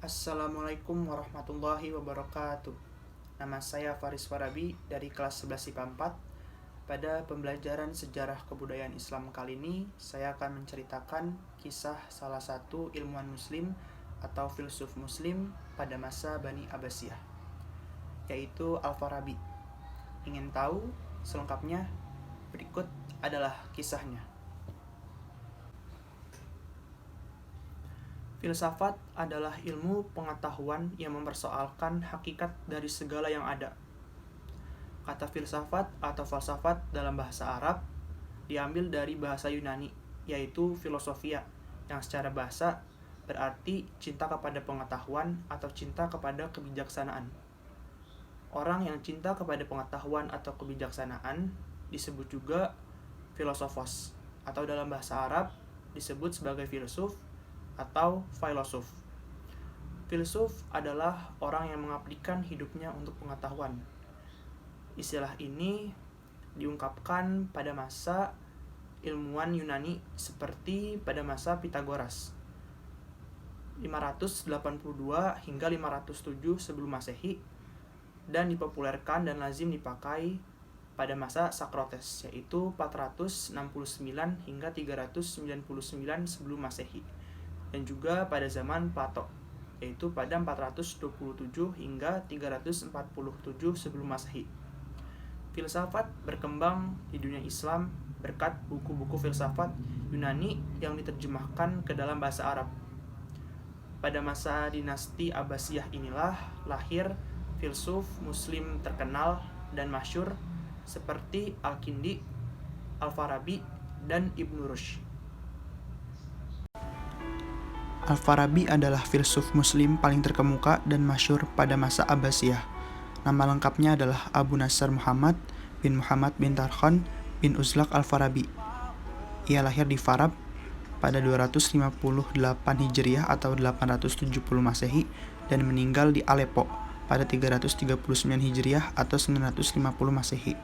Assalamualaikum warahmatullahi wabarakatuh. Nama saya Faris Farabi dari kelas 11 IPA 4. Pada pembelajaran sejarah kebudayaan Islam kali ini, saya akan menceritakan kisah salah satu ilmuwan muslim atau filsuf muslim pada masa Bani Abbasiyah, yaitu Al-Farabi. Ingin tahu selengkapnya? Berikut adalah kisahnya. Filsafat adalah ilmu pengetahuan yang mempersoalkan hakikat dari segala yang ada. Kata filsafat atau falsafat dalam bahasa Arab diambil dari bahasa Yunani, yaitu filosofia, yang secara bahasa berarti cinta kepada pengetahuan atau cinta kepada kebijaksanaan. Orang yang cinta kepada pengetahuan atau kebijaksanaan disebut juga filosofos, atau dalam bahasa Arab disebut sebagai filsuf atau filosof. Filsuf adalah orang yang mengabdikan hidupnya untuk pengetahuan. Istilah ini diungkapkan pada masa ilmuwan Yunani seperti pada masa Pitagoras 582 hingga 507 sebelum Masehi, dan dipopulerkan dan lazim dipakai pada masa Socrates, yaitu 469 hingga 399 sebelum Masehi, dan juga pada zaman Plato, yaitu pada 427 hingga 347 sebelum Masehi. Filsafat berkembang di dunia Islam berkat buku-buku filsafat Yunani yang diterjemahkan ke dalam bahasa Arab. Pada masa dinasti Abbasiyah inilah lahir filsuf muslim terkenal dan masyhur seperti Al-Kindi, Al-Farabi, dan Ibnu Rushd. Al-Farabi adalah filsuf muslim paling terkemuka dan masyhur pada masa Abbasiyah. Nama lengkapnya adalah Abu Nasr Muhammad bin Tarkhan bin Uzlaq Al-Farabi. Ia lahir di Farab pada 258 Hijriah atau 870 Masehi dan meninggal di Aleppo pada 339 Hijriah atau 950 Masehi.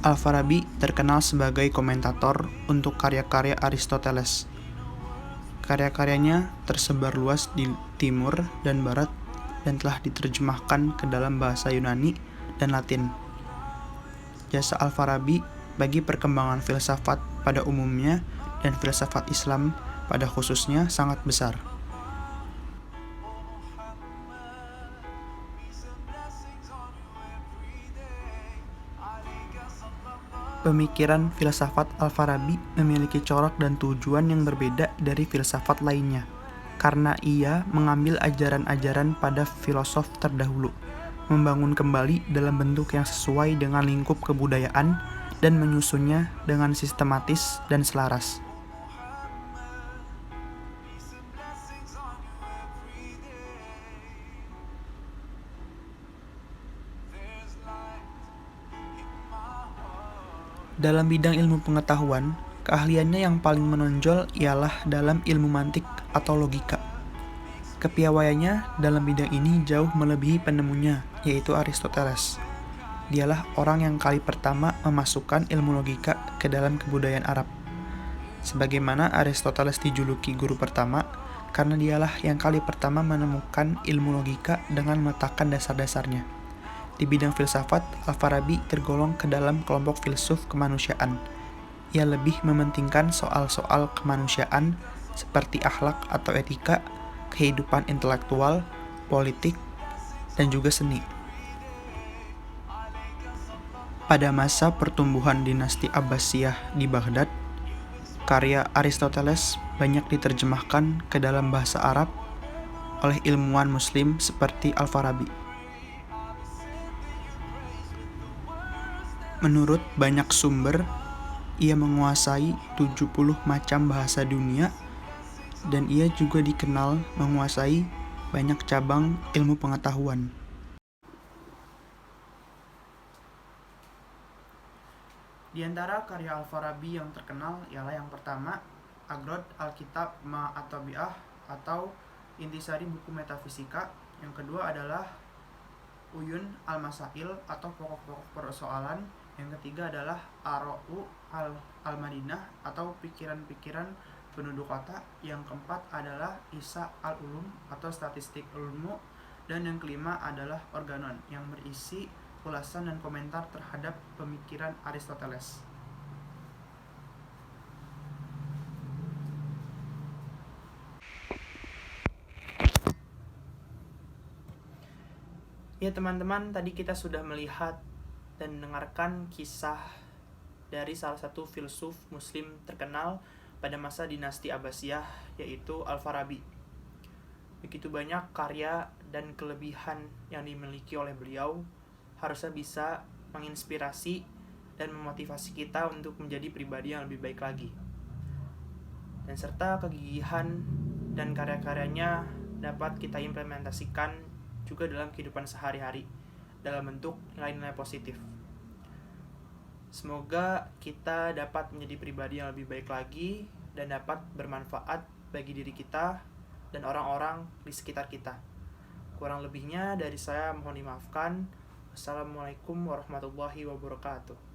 Al-Farabi terkenal sebagai komentator untuk karya-karya Aristoteles. Karya-karyanya tersebar luas di timur dan barat dan telah diterjemahkan ke dalam bahasa Yunani dan Latin. Jasa Al-Farabi bagi perkembangan filsafat pada umumnya dan filsafat Islam pada khususnya sangat besar. Pemikiran filsafat Al-Farabi memiliki corak dan tujuan yang berbeda dari filsafat lainnya, karena ia mengambil ajaran-ajaran pada filosof terdahulu, membangun kembali dalam bentuk yang sesuai dengan lingkup kebudayaan, dan menyusunnya dengan sistematis dan selaras. Dalam bidang ilmu pengetahuan, keahliannya yang paling menonjol ialah dalam ilmu mantik atau logika. Kepiawaiannya dalam bidang ini jauh melebihi penemunya, yaitu Aristoteles. Dialah orang yang kali pertama memasukkan ilmu logika ke dalam kebudayaan Arab. Sebagaimana Aristoteles dijuluki guru pertama, karena dialah yang kali pertama menemukan ilmu logika dengan meletakkan dasar-dasarnya. Di bidang filsafat, Al-Farabi tergolong ke dalam kelompok filsuf kemanusiaan. Ia lebih mementingkan soal-soal kemanusiaan seperti akhlak atau etika, kehidupan intelektual, politik, dan juga seni. Pada masa pertumbuhan dinasti Abbasiyah di Baghdad, karya Aristoteles banyak diterjemahkan ke dalam bahasa Arab oleh ilmuwan muslim seperti Al-Farabi. Menurut banyak sumber, ia menguasai 70 macam bahasa dunia, dan ia juga dikenal menguasai banyak cabang ilmu pengetahuan. Di antara karya Al-Farabi yang terkenal ialah yang pertama, Agrod Al-Kitab Ma'at-Tabi'ah atau intisari buku metafisika. Yang kedua adalah Uyun Al-Masail atau pokok-pokok persoalan. Yang ketiga adalah Ara'u Al-Madinah atau pikiran-pikiran penduduk kota, yang keempat adalah Ihsa al-Ulum atau statistik ilmu, dan yang kelima adalah Organon yang berisi ulasan dan komentar terhadap pemikiran Aristoteles. Ya teman-teman, tadi kita sudah melihat dan mendengarkan kisah dari salah satu filsuf muslim terkenal pada masa dinasti Abbasiyah, yaitu Al-Farabi. Begitu banyak karya dan kelebihan yang dimiliki oleh beliau, harusnya bisa menginspirasi dan memotivasi kita untuk menjadi pribadi yang lebih baik lagi. Dan serta kegigihan dan karya-karyanya dapat kita implementasikan juga dalam kehidupan sehari-hari dalam bentuk nilai-nilai positif. Semoga kita dapat menjadi pribadi yang lebih baik lagi dan dapat bermanfaat bagi diri kita dan orang-orang di sekitar kita. Kurang lebihnya dari saya mohon dimaafkan. Wassalamualaikum warahmatullahi wabarakatuh.